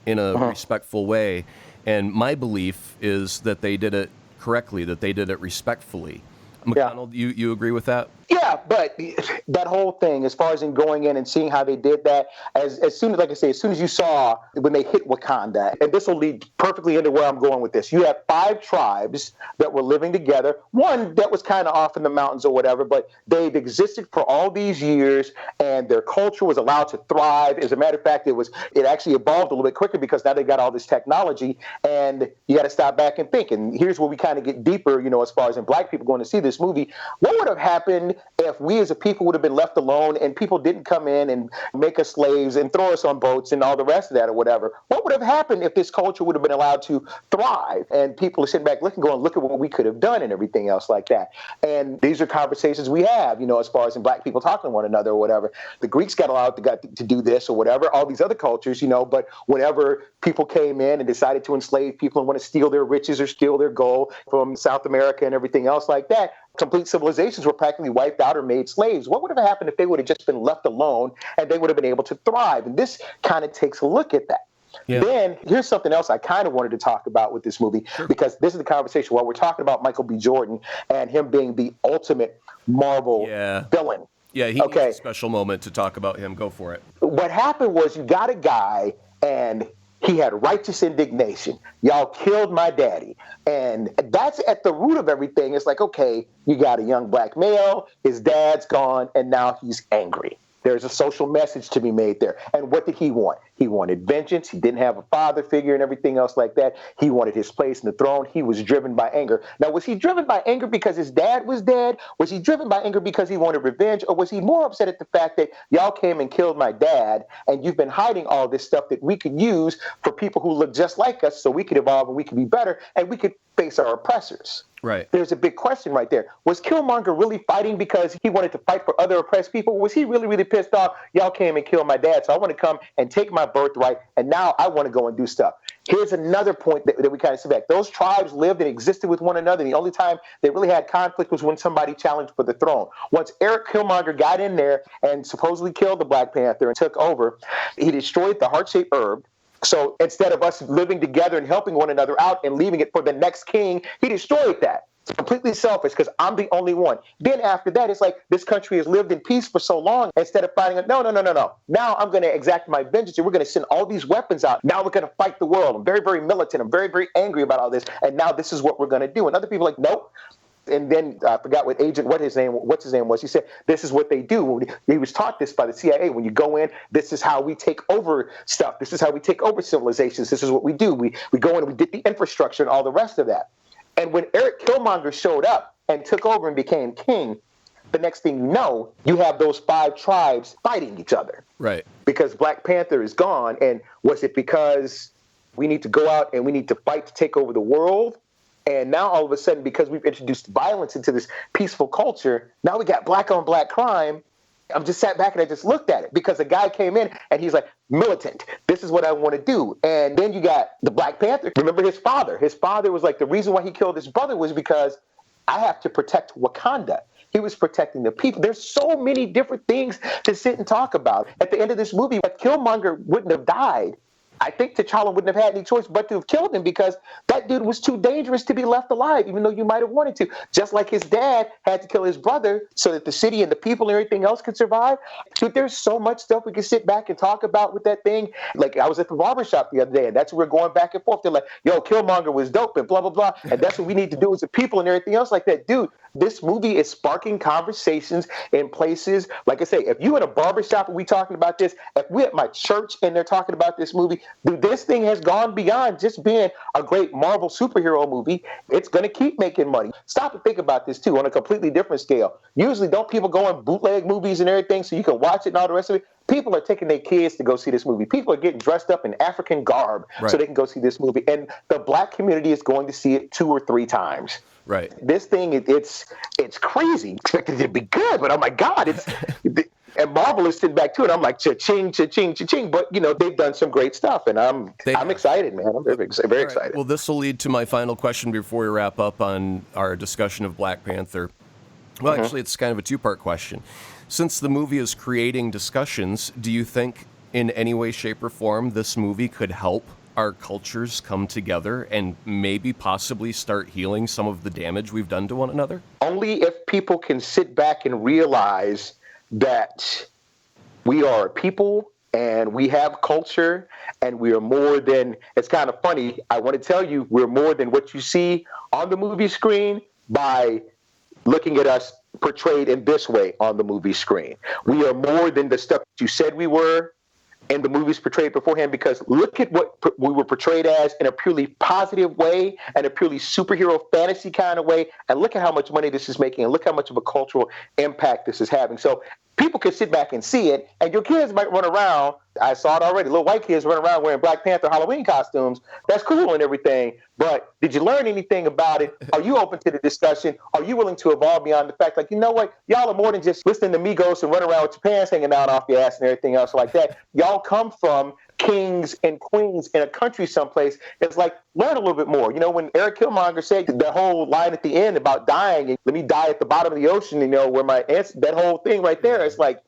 in a respectful way? And my belief is that they did it correctly, that they did it respectfully. McConnell, you agree with that? Yeah, but that whole thing, as far as in going in and seeing how they did that, as soon as, like I say, as soon as you saw when they hit Wakanda, and this will lead perfectly into where I'm going with this. You have 5 tribes that were living together. One that was kind of off in the mountains or whatever, but they've existed for all these years, and their culture was allowed to thrive. As a matter of fact, it actually evolved a little bit quicker because now they got all this technology, and you got to stop back and think. And here's where we kind of get deeper, as far as in black people going to see this movie. What would have happened if we as a people would have been left alone and people didn't come in and make us slaves and throw us on boats and all the rest of that or whatever, what would have happened if this culture would have been allowed to thrive? And people are sitting back looking, going, look at what we could have done and everything else like that. And these are conversations we have, as far as in black people talking to one another or whatever. The Greeks got allowed to do this or whatever, all these other cultures, but whenever people came in and decided to enslave people and want to steal their riches or steal their gold from South America and everything else like that, complete civilizations were practically wiped out or made slaves. What would have happened if they would have just been left alone and they would have been able to thrive? And this kind of takes a look at that. Yeah. Then here's something else I kind of wanted to talk about with this movie, because this is the conversation while we're talking about Michael B. Jordan and him being the ultimate Marvel villain. Yeah, he needs a special moment to talk about him. Go for it. What happened was you got a guy and he had righteous indignation. Y'all killed my daddy. And that's at the root of everything. It's like, okay, you got a young black male, his dad's gone, and now he's angry. There's a social message to be made there. And what did he want? He wanted vengeance. He didn't have a father figure and everything else like that. He wanted his place in the throne. He was driven by anger. Now, was he driven by anger because his dad was dead? Was he driven by anger because he wanted revenge? Or was he more upset at the fact that y'all came and killed my dad and you've been hiding all this stuff that we could use for people who look just like us so we could evolve and we could be better and we could face our oppressors? Right. There's a big question right there. Was Killmonger really fighting because he wanted to fight for other oppressed people? Or was he really, really pissed off? Y'all came and killed my dad, so I want to come and take my birthright, and now I want to go and do stuff. Here's another point that we kind of see back. Those tribes lived and existed with one another. The only time they really had conflict was when somebody challenged for the throne. Once Eric Killmonger got in there and supposedly killed the Black Panther and took over, he destroyed the heart-shaped herb. So instead of us living together and helping one another out and leaving it for the next king, he destroyed that. It's completely selfish because I'm the only one. Then after that, it's like this country has lived in peace for so long. Instead of fighting, no. Now I'm going to exact my vengeance. We're going to send all these weapons out. Now we're going to fight the world. I'm very, very militant. I'm very, very angry about all this. And now this is what we're going to do. And other people are like, nope. And then I forgot what's his name was. He said, this is what they do. He was taught this by the CIA. When you go in, this is how we take over stuff. This is how we take over civilizations. This is what we do. We go in and we get the infrastructure and all the rest of that. And when Eric Killmonger showed up and took over and became king, the next thing you know, you have those 5 tribes fighting each other. Right. Because Black Panther is gone. And was it because we need to go out and we need to fight to take over the world? And now all of a sudden, because we've introduced violence into this peaceful culture, now we got black on black crime. I'm just sat back and I just looked at it because a guy came in and he's like, militant, this is what I want to do. And then you got the Black Panther. Remember his father. His father was like, the reason why he killed his brother was because I have to protect Wakanda. He was protecting the people. There's so many different things to sit and talk about. At the end of this movie, if Killmonger wouldn't have died, I think T'Challa wouldn't have had any choice but to have killed him because that dude was too dangerous to be left alive, even though you might have wanted to. Just like his dad had to kill his brother so that the city and the people and everything else could survive. Dude, there's so much stuff we can sit back and talk about with that thing. Like, I was at the barbershop the other day, and that's where we're going back and forth. They're like, yo, Killmonger was dope and blah, blah, blah. And that's what we need to do as a people and everything else like that. Dude, this movie is sparking conversations in places. Like I say, if you in a barbershop and we talking about this, if we at my church and they're talking about this movie, dude, this thing has gone beyond just being a great Marvel superhero movie. It's going to keep making money. Stop and think about this, too, on a completely different scale. Usually, don't people go in bootleg movies and everything so you can watch it and all the rest of it? People are taking their kids to go see this movie. People are getting dressed up in African garb so they can go see this movie. And the black community is going to see it 2 or 3 times. Right. This thing, it's crazy. Expected it to be good, but oh my God, it's and Marvel is sitting back to it. I'm like, cha-ching, cha-ching, cha-ching. But they've done some great stuff, and I'm excited, man. I'm very excited. Well, this will lead to my final question before we wrap up on our discussion of Black Panther. Well, actually, it's kind of a 2-part question. Since the movie is creating discussions, do you think in any way, shape, or form this movie could help our cultures come together and maybe possibly start healing some of the damage we've done to one another? Only if people can sit back and realize that we are a people and we have culture and we are more than, it's kind of funny, I want to tell you, we're more than what you see on the movie screen by looking at us portrayed in this way on the movie screen. We are more than the stuff that you said we were. in the movies portrayed beforehand, because look at what we were portrayed as in a purely positive way and a purely superhero fantasy kind of way. And look at how much money this is making, and look how much of a cultural impact this is having. So people can sit back and see it, and your kids might run around. I saw it already. Little white kids run around wearing Black Panther Halloween costumes. That's cool and everything. But did you learn anything about it? Are you open to the discussion? Are you willing to evolve beyond the fact, like, you know what? Y'all are more than just listening to Migos and running around with your pants hanging down off your ass and everything else like that. Y'all come from kings and queens in a country someplace. It's like, learn a little bit more. You know, when Eric Killmonger said the whole line at the end about dying, and let me die at the bottom of the ocean, you know, where my ancestors, that whole thing right there, it's like,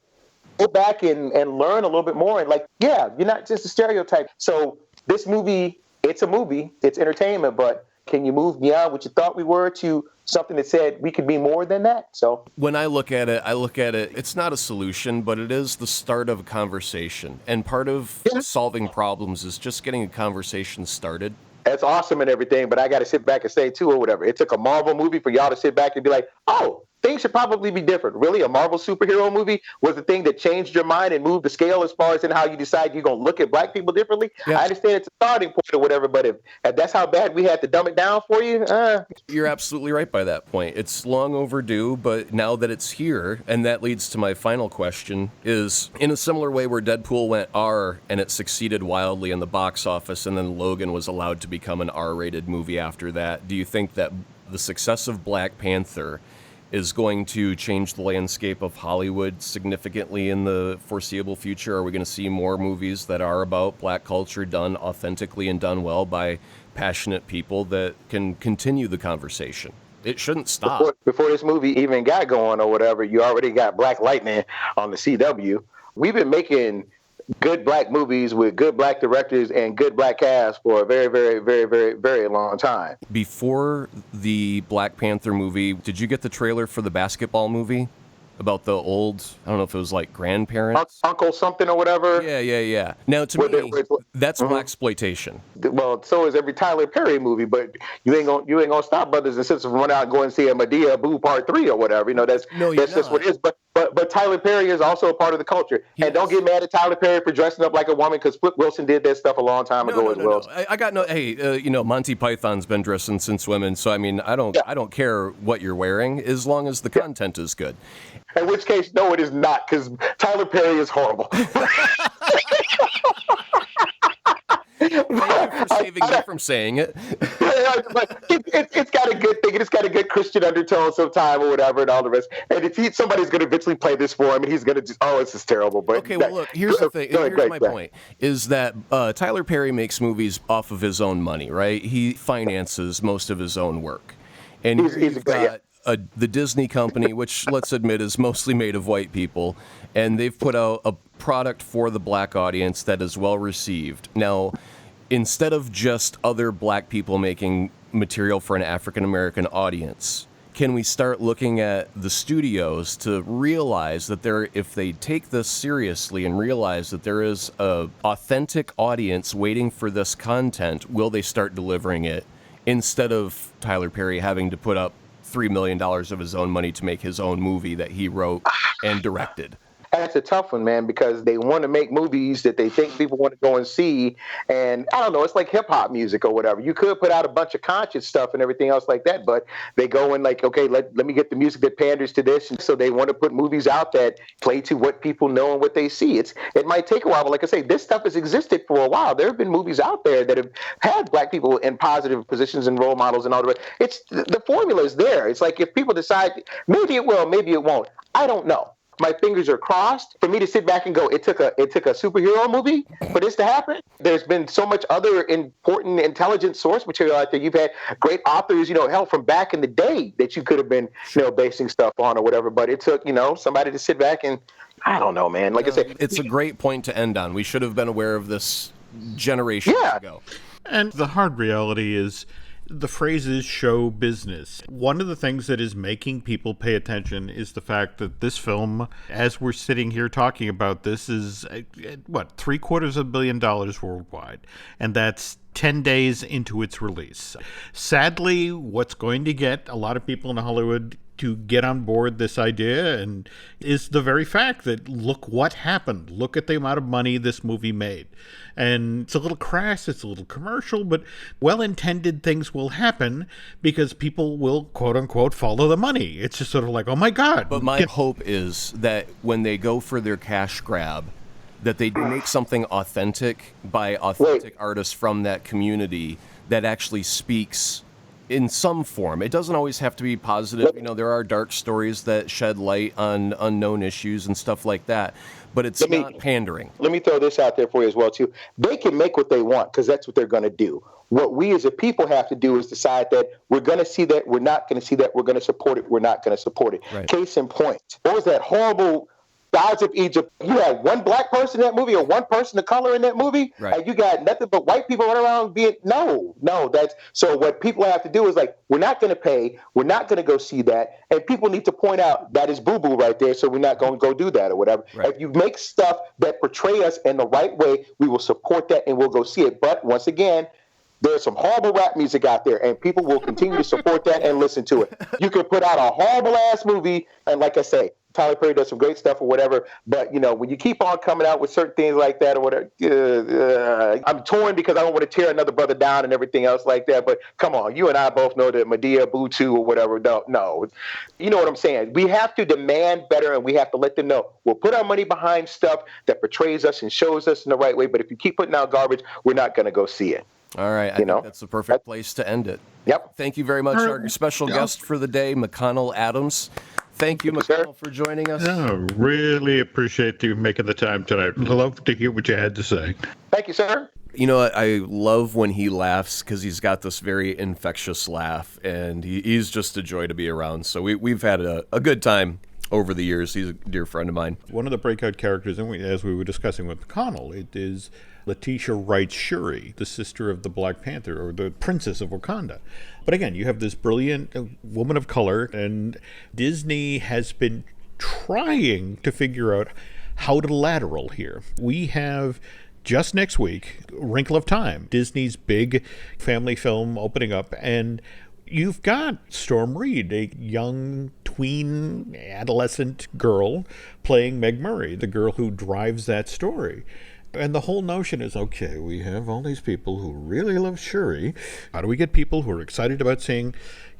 go back and learn a little bit more. And like, yeah, you're not just a stereotype. So this movie, it's a movie, it's entertainment, but can you move beyond what you thought we were to something that said we could be more than that? So when I look at it, it's not a solution, but it is the start of a conversation. And part of solving problems is just getting a conversation started. That's awesome and everything, but I got to sit back and say, too, or whatever, it took a Marvel movie for y'all to sit back and be like, oh, things should probably be different. Really, a Marvel superhero movie was the thing that changed your mind and moved the scale as far as in how you decide you're going to look at black people differently? Yeah. I understand it's a starting point or whatever, but if that's how bad we had to dumb it down for you? You're absolutely right by that point. It's long overdue, but now that it's here, and that leads to my final question, is in a similar way where Deadpool went R and it succeeded wildly in the box office, and then Logan was allowed to become an R-rated movie after that, do you think that the success of Black Panther is going to change the landscape of Hollywood significantly in the foreseeable future? Are we going to see more movies that are about black culture done authentically and done well by passionate people that can continue the conversation? It shouldn't stop. Before this movie even got going or whatever, you already got Black Lightning on the CW. We've been making good black movies with good black directors and good black cast for a very, very, very, very, very long time. Before the Black Panther movie, did you get the trailer for the basketball movie about the old, I don't know if it was like grandparents? Uncle something or whatever? Yeah. Now, to me, that's blaxploitation. Well, so is every Tyler Perry movie, but you ain't gonna stop brothers and sisters from running out and going and see a Medea Boo Part 3 or whatever. You know, that's just what it is. But Tyler Perry is also a part of the culture. And don't get mad at Tyler Perry for dressing up like a woman, because Flip Wilson did that stuff a long time ago as well. No. I got no. Hey, Monty Python's been dressing since women, so I mean, I don't care what you're wearing as long as the content is good. In which case, no, it is not, because Tyler Perry is horrible. Thank you for saving me from saying it. But it's got a good thing. It's got a good Christian undertone sometime or whatever and all the rest. And if somebody's going to eventually play this for him, and he's going to just, this is terrible. But okay, well, look, here's the thing. Here's my point, is that Tyler Perry makes movies off of his own money, right? He finances most of his own work. And you've got the Disney company, which, let's admit, is mostly made of white people, and they've put out a product for the black audience that is well received. Now, instead of just other black people making material for an African American audience, can we start looking at the studios to realize that if they take this seriously and realize that there is an authentic audience waiting for this content, will they start delivering it instead of Tyler Perry having to put up $3 million of his own money to make his own movie that he wrote and directed? That's a tough one, man, because they want to make movies that they think people want to go and see. And I don't know, it's like hip hop music or whatever. You could put out a bunch of conscious stuff and everything else like that, but they go in like, okay, let me get the music that panders to this. And so they want to put movies out that play to what people know and what they see. It might take a while, but like I say, this stuff has existed for a while. There have been movies out there that have had black people in positive positions and role models and all the rest. It's the formula is there. It's like if people decide, maybe it will, maybe it won't. I don't know. My fingers are crossed for me to sit back and go, it took a superhero movie for this to happen. There's been so much other important intelligent source material out there. You've had great authors, hell, from back in the day that you could have been, basing stuff on or whatever. But it took, somebody to sit back and, I don't know, man. Like I said, it's a great point to end on. We should have been aware of this generations ago. And the hard reality is, the phrase is show business. One of the things that is making people pay attention is the fact that this film, as we're sitting here talking about this, is, $750 million worldwide. And that's 10 days into its release. Sadly, what's going to get a lot of people in Hollywood to get on board this idea, and is the very fact that look what happened. Look at the amount of money this movie made. And it's a little crass, it's a little commercial, but well-intended things will happen because people will, quote-unquote, follow the money. It's just sort of like, oh my God. But my hope is that when they go for their cash grab, that they make something authentic by authentic artists from that community that actually speaks in some form. It doesn't always have to be positive. You know, there are dark stories that shed light on unknown issues and stuff like that, but it's not pandering. Let me throw this out there for you as well, too. They can make what they want because that's what they're going to do. What we as a people have to do is decide that we're going to see that, we're not going to see that, we're going to support it, we're not going to support it. Right. Case in point, what was that horrible Gods of Egypt? You had one black person in that movie or one person of color in that movie, and you got nothing but white people running around being no. That's so. What people have to do is like, we're not going to pay, we're not going to go see that, and people need to point out that is boo boo right there. So we're not going to go do that or whatever. Right. If you make stuff that portray us in the right way, we will support that and we'll go see it. But once again, there's some horrible rap music out there, and people will continue to support that and listen to it. You can put out a horrible-ass movie, and like I say, Tyler Perry does some great stuff or whatever, but, you know, when you keep on coming out with certain things like that or whatever, I'm torn because I don't want to tear another brother down and everything else like that, but come on, you and I both know that Medea, Bluetooth or whatever, no. You know what I'm saying? We have to demand better, and we have to let them know. We'll put our money behind stuff that portrays us and shows us in the right way, but if you keep putting out garbage, we're not going to go see it. All right, I think that's the perfect place to end it. Yep. Thank you very much, our special guest for the day, McConnell Adams. Thank you, McConnell, for joining us. Oh, really appreciate you making the time tonight. Love to hear what you had to say. Thank you, sir. You know, I love when he laughs because he's got this very infectious laugh, and he's just a joy to be around. So we've had a good time over the years. He's a dear friend of mine. One of the breakout characters, and as we were discussing with McConnell, it is Letitia Wright Shuri, the sister of the Black Panther, or the princess of Wakanda. But again, you have this brilliant woman of color, and Disney has been trying to figure out how to lateral here. We have just next week, Wrinkle of Time, Disney's big family film opening up, and you've got Storm Reid, a young tween adolescent girl playing Meg Murray, the girl who drives that story. And the whole notion is, okay, we have all these people who really love Shuri. How do we get people who are excited about seeing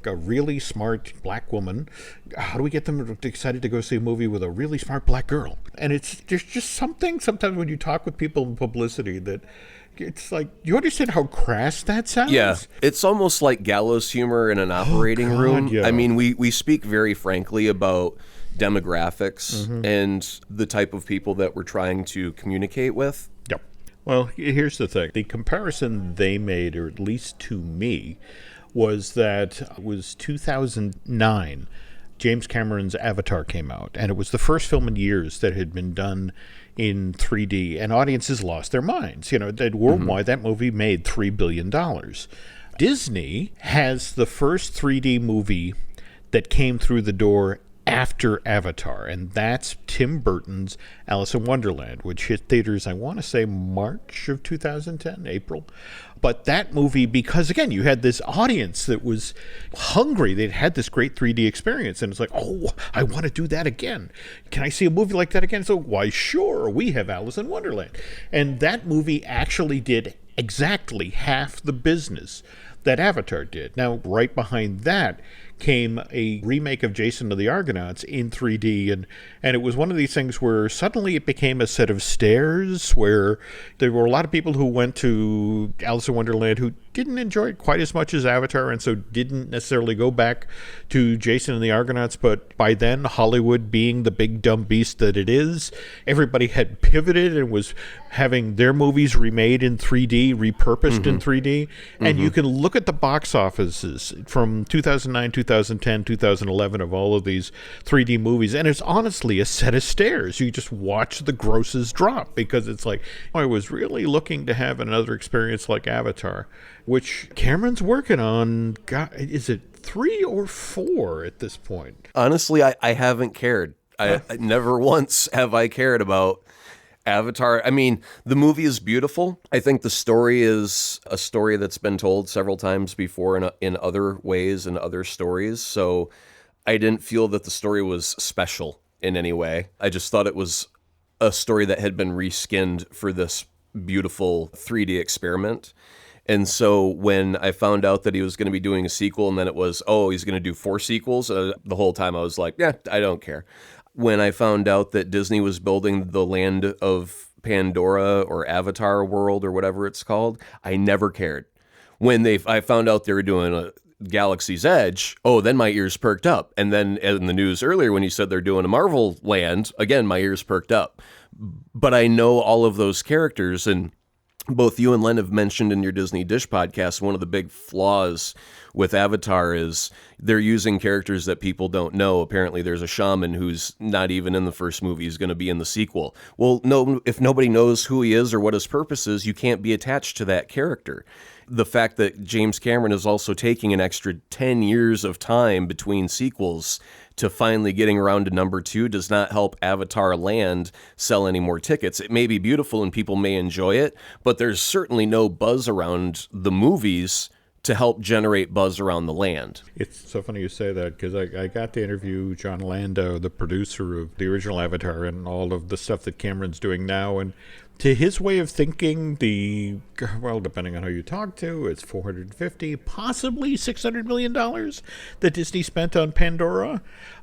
a really smart black woman? How do we get them excited to go see a movie with a really smart black girl? And there's just something sometimes when you talk with people in publicity that it's like, you understand how crass that sounds? Yeah, it's almost like gallows humor in an operating room. Yeah. I mean, we speak very frankly about demographics and the type of people that we're trying to communicate with. Yep. Well, here's the thing. The comparison they made, or at least to me, was that it was 2009. James Cameron's Avatar came out, and it was the first film in years that had been done in 3D, and audiences lost their minds. You know, that worldwide, that movie made $3 billion. Disney has the first 3D movie that came through the door after Avatar, and that's Tim Burton's Alice in Wonderland, which hit theaters, I want to say, March of 2010, April. But that movie, because, again, you had this audience that was hungry. They'd had this great 3D experience, and it's like, oh, I want to do that again. Can I see a movie like that again? So, why, sure, we have Alice in Wonderland. And that movie actually did exactly half the business that Avatar did. Now, right behind that came a remake of Jason and the Argonauts in 3D, and it was one of these things where suddenly it became a set of stairs where there were a lot of people who went to Alice in Wonderland who didn't enjoy it quite as much as Avatar, and so didn't necessarily go back to Jason and the Argonauts. But by then, Hollywood being the big dumb beast that it is, everybody had pivoted and was having their movies remade in 3D, repurposed in 3D. And you can look at the box offices from 2009, 2010, 2011 of all of these 3D movies, and it's honestly a set of stairs. You just watch the grosses drop because it's like, I was really looking to have another experience like Avatar, which Cameron's working on. God, is it 3 or 4 at this point? Honestly, I haven't cared. I never once have I cared about Avatar. I mean, the movie is beautiful. I think the story is a story that's been told several times before in other ways and other stories. So I didn't feel that the story was special in any way. I just thought it was a story that had been reskinned for this beautiful 3D experiment. And so when I found out that he was going to be doing a sequel, and then it was, oh, he's going to do 4 sequels, the whole time I was like, yeah, I don't care. When I found out that Disney was building the land of Pandora or Avatar World or whatever it's called, I never cared. When I found out they were doing a Galaxy's Edge, oh, then my ears perked up. And then in the news earlier when you said they're doing a Marvel land, again, my ears perked up. But I know all of those characters, and both you and Len have mentioned in your Disney Dish podcast, one of the big flaws with Avatar is they're using characters that people don't know. Apparently there's a shaman who's not even in the first movie, he's going to be in the sequel. Well, no, if nobody knows who he is or what his purpose is, you can't be attached to that character. The fact that James Cameron is also taking an extra 10 years of time between sequels to finally getting around to number 2 does not help Avatar Land sell any more tickets. It may be beautiful and people may enjoy it, but there's certainly no buzz around the movies to help generate buzz around the land. It's so funny you say that, because I got to interview John Lando, the producer of the original Avatar, and all of the stuff that Cameron's doing now. And to his way of thinking, depending on who you talk to, it's $450, possibly $600 million that Disney spent on Pandora.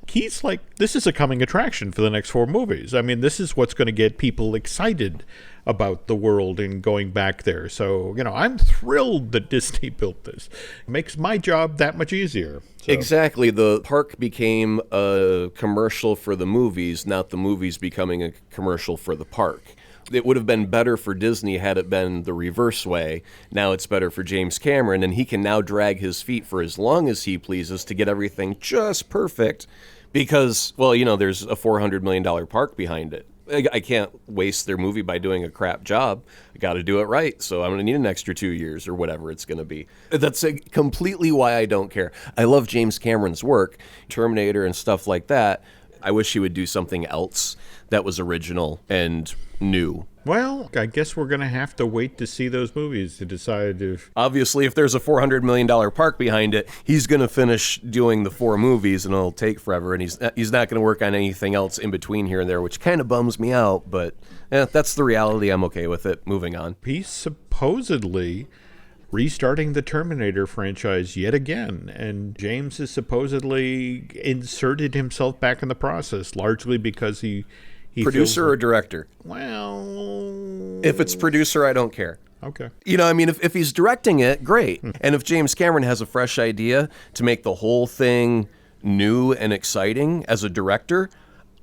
He's like, this is a coming attraction for the next 4 movies. I mean, this is what's going to get people excited about the world and going back there. So, I'm thrilled that Disney built this. It makes my job that much easier. So. Exactly. The park became a commercial for the movies, not the movies becoming a commercial for the park. It would have been better for Disney had it been the reverse way. Now it's better for James Cameron, and he can now drag his feet for as long as he pleases to get everything just perfect because, there's a $400 million park behind it. I can't waste their movie by doing a crap job. I got to do it right, so I'm going to need an extra 2 years or whatever it's going to be. That's completely why I don't care. I love James Cameron's work, Terminator and stuff like that. I wish he would do something else that was original and new. Well, I guess we're going to have to wait to see those movies to decide if... Obviously, if there's a $400 million park behind it, he's going to finish doing the 4 movies, and it'll take forever, and he's not going to work on anything else in between here and there, which kind of bums me out, but that's the reality. I'm okay with it. Moving on. He's supposedly restarting the Terminator franchise yet again, and James has supposedly inserted himself back in the process, largely because he producer or director? Well... If it's producer, I don't care. Okay. If he's directing it, great. And if James Cameron has a fresh idea to make the whole thing new and exciting as a director,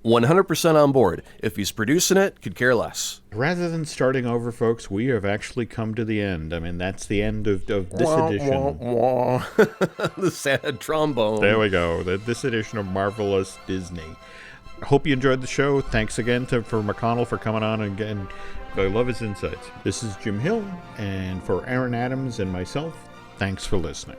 100% on board. If he's producing it, could care less. Rather than starting over, folks, we have actually come to the end. I mean, that's the end of this edition. The sad trombone. There we go. This edition of Marvelous Disney. I hope you enjoyed the show. Thanks again for McConnell for coming on again. I love his insights. This is Jim Hill, and for Aaron Adams and myself, thanks for listening.